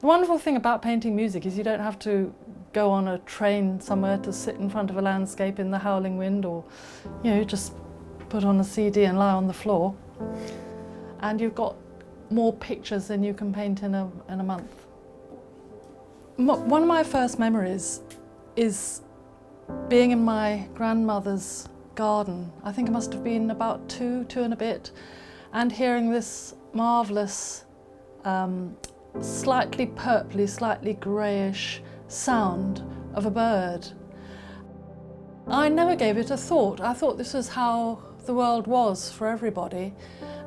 The wonderful thing about painting music is you don't have to go on a train somewhere to sit in front of a landscape in the howling wind, or just put on a CD and lie on the floor, and you've got more pictures than you can paint in a month. One of my first memories is being in my grandmother's garden. I think I must have been about two and a bit, and hearing this marvellous slightly purpley, slightly greyish sound of a bird. I never gave it a thought. I thought this was how the world was for everybody,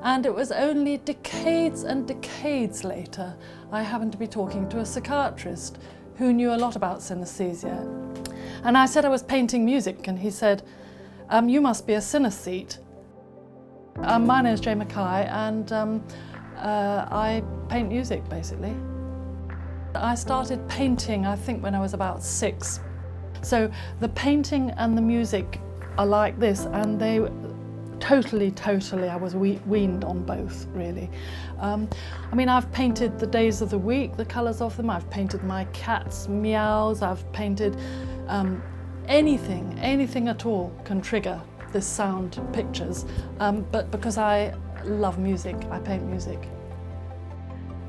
and it was only decades and decades later I happened to be talking to a psychiatrist who knew a lot about synesthesia. And I said I was painting music, and he said, you must be a synesthete. My name is Mackay, and I paint music, basically. I started painting, I think, when I was about 6. So the painting and the music are like this, and they totally, I was weaned on both, really. I mean, I've painted the days of the week, the colours of them. I've painted my cat's meows. I've painted anything at all can trigger this sound pictures. But because I love music, I paint music.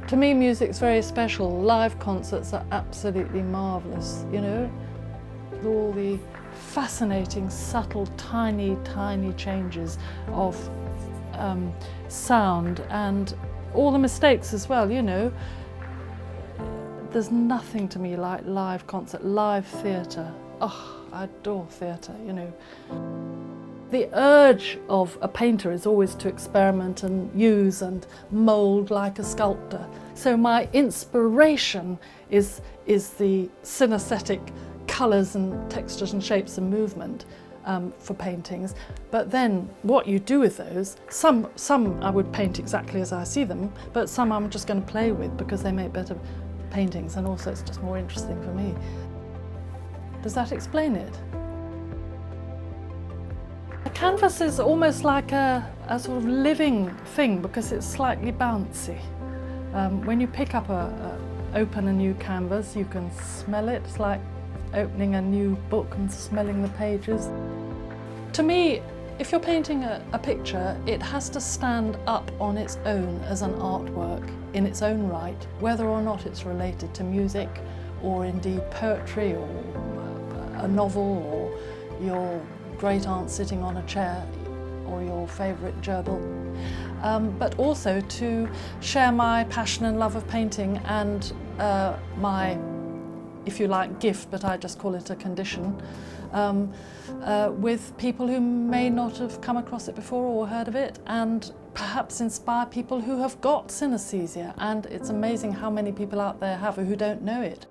To me, music's very special. Live concerts are absolutely marvellous, with all the fascinating, subtle, tiny changes of sound, and all the mistakes as well, There's nothing to me like live concert, live theatre. Oh, I adore theatre, The urge of a painter is always to experiment and use and mould like a sculptor. So my inspiration is the synesthetic colours and textures and shapes and movement for paintings. But then what you do with those, some I would paint exactly as I see them, but some I'm just going to play with because they make better paintings, and also it's just more interesting for me. Does that explain it? A canvas is almost like a sort of living thing because it's slightly bouncy. When you pick up open a new canvas, you can smell it. It's like opening a new book and smelling the pages. To me, if you're painting a picture, it has to stand up on its own as an artwork in its own right, whether or not it's related to music or indeed poetry or a novel or your great aunt sitting on a chair or your favourite gerbil. But also to share my passion and love of painting and my, if you like, gift, but I just call it a condition, with people who may not have come across it before or heard of it, and perhaps inspire people who have got synesthesia. And it's amazing how many people out there have who don't know it.